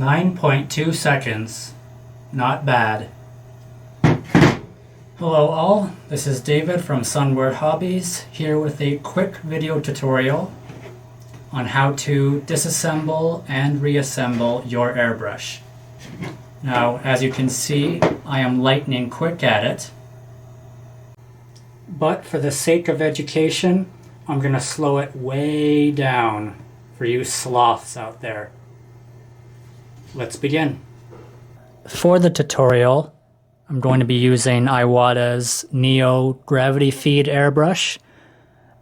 9.2 seconds. Not bad. Hello all, this is David from Sunward Hobbies, here with a quick video tutorial on how to disassemble and reassemble your airbrush. Now, as you can see, I am lightning quick at it. But for the sake of education, I'm going to slow it way down for you sloths out there. Let's begin. For the tutorial, I'm going to be using Iwata's Neo Gravity Feed airbrush,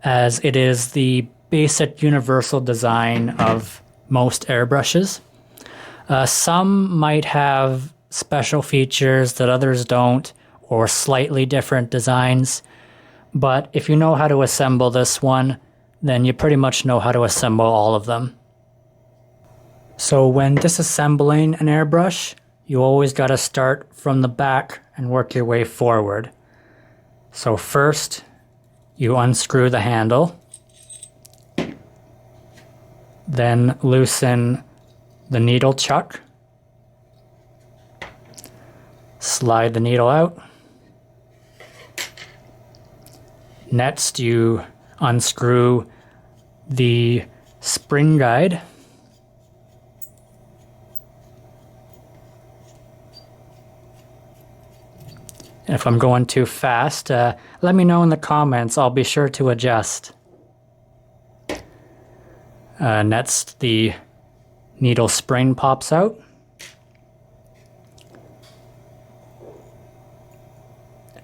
as it is the basic universal design of most airbrushes. Some might have special features that others don't, or slightly different designs, but if you know how to assemble this one, then you pretty much know how to assemble all of them. So when disassembling an airbrush, you always got to start from the back and work your way forward. So first, you unscrew the handle, then loosen the needle chuck, slide the needle out. Next, you unscrew the spring guide, and if I'm going too fast, let me know in the comments. I'll be sure to adjust. Next, the needle spring pops out.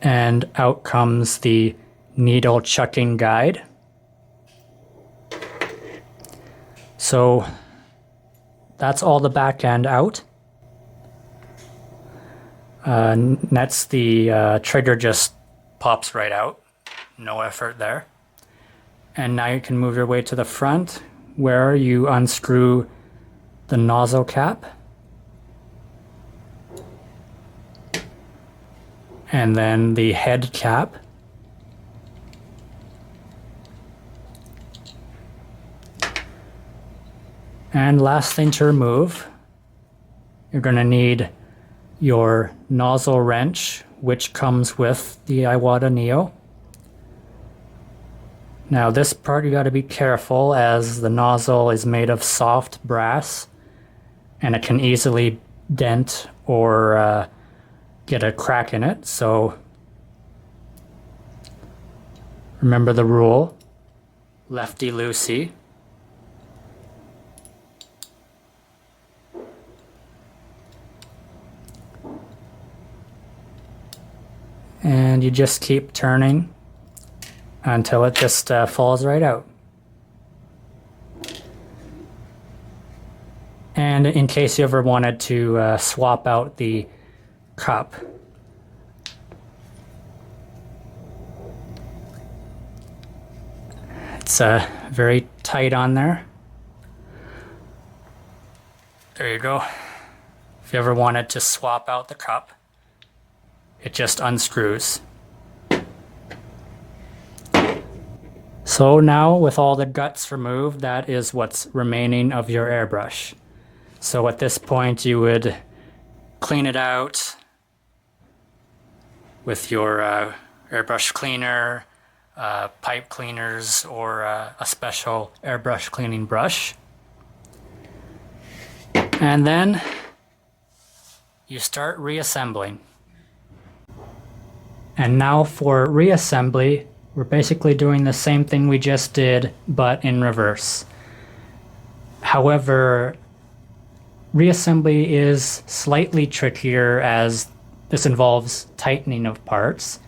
And out comes the needle chucking guide. So that's all the back end out. Next, the trigger just pops right out. No effort there. And now you can move your way to the front, where you unscrew the nozzle cap. And then the head cap. And last thing to remove, you're going to need your nozzle wrench, which comes with the Iwata Neo. Now this part you got to be careful, as the nozzle is made of soft brass and it can easily dent or get a crack in it. So remember the rule, lefty loosey. And you just keep turning until it just falls right out. And in case you ever wanted to swap out the cup, it's very tight on there. There you go. If you ever wanted to swap out the cup, it just unscrews. So now, with all the guts removed, that is what's remaining of your airbrush. So at this point you would clean it out with your airbrush cleaner, pipe cleaners, or a special airbrush cleaning brush. And then you start reassembling. And now for reassembly, we're basically doing the same thing we just did, but in reverse. However, reassembly is slightly trickier, as this involves tightening of parts,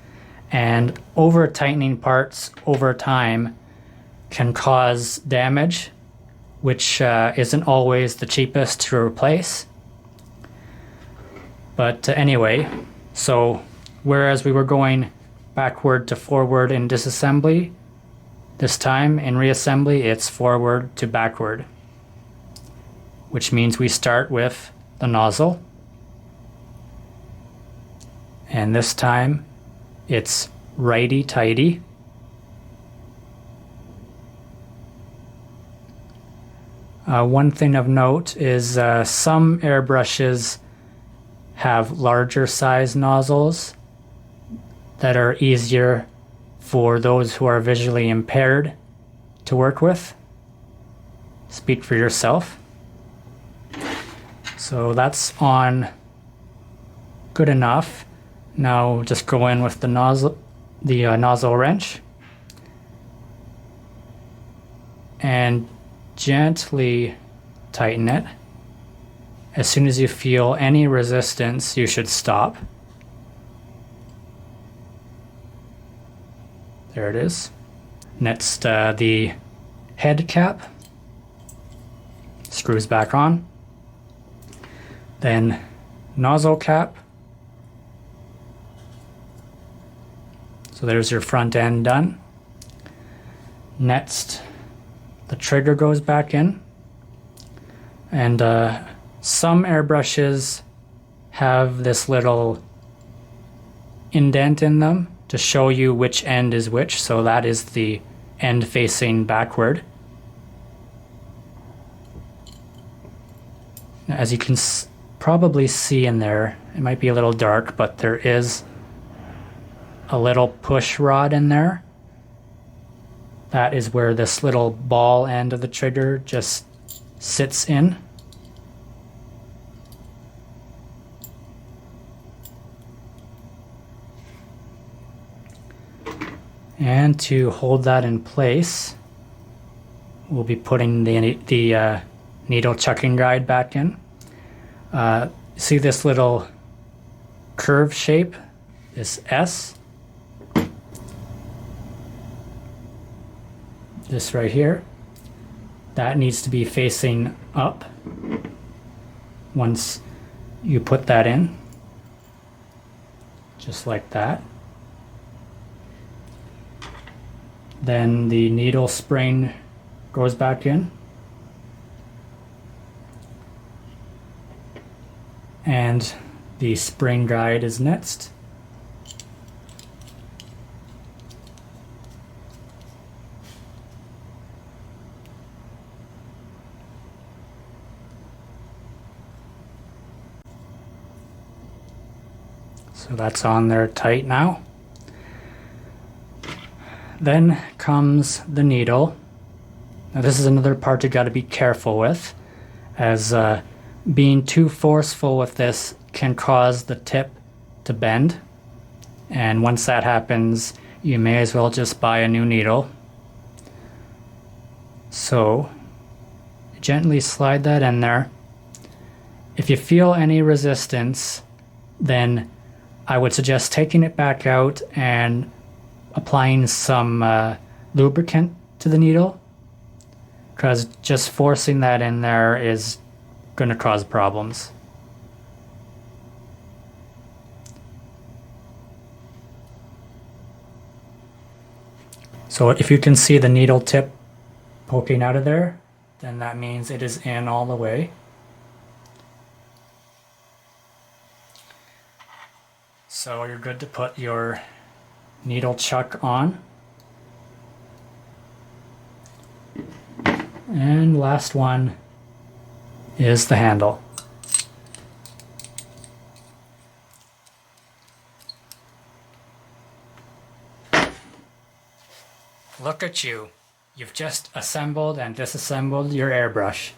and over-tightening parts over time can cause damage, which isn't always the cheapest to replace. But anyway, so whereas we were going backward to forward in disassembly, this time in reassembly it's forward to backward, which means we start with the nozzle, and this time it's righty-tighty. One thing of note is some airbrushes have larger size nozzles that are easier for those who are visually impaired to work with. Speak for yourself. So that's on good enough. Now just go in with the nozzle wrench and gently tighten it. As soon as you feel any resistance, you should stop. There it is. Next, the head cap screws back on. Then nozzle cap. So there's your front end done. Next, the trigger goes back in. And some airbrushes have this little indent in them to show you which end is which. So that is the end facing backward. Now, as you can probably see in there, it might be a little dark, but there is a little push rod in there. That is where this little ball end of the trigger just sits in. And to hold that in place, we'll be putting the needle chucking guide back in. See this little curve shape, this S? This right here, that needs to be facing up once you put that in, just like that. Then the needle spring goes back in. And the spring guide is next. So that's on there tight now. Then comes the needle. Now this is another part you got to be careful with, as being too forceful with this can cause the tip to bend. And once that happens, you may as well just buy a new needle. So gently slide that in there. If you feel any resistance, then I would suggest taking it back out and applying some lubricant to the needle, because just forcing that in there is going to cause problems. So if you can see the needle tip poking out of there, then that means it is in all the way. So you're good to put your needle chuck on. And last one is the handle. Look at you. You've just assembled and disassembled your airbrush.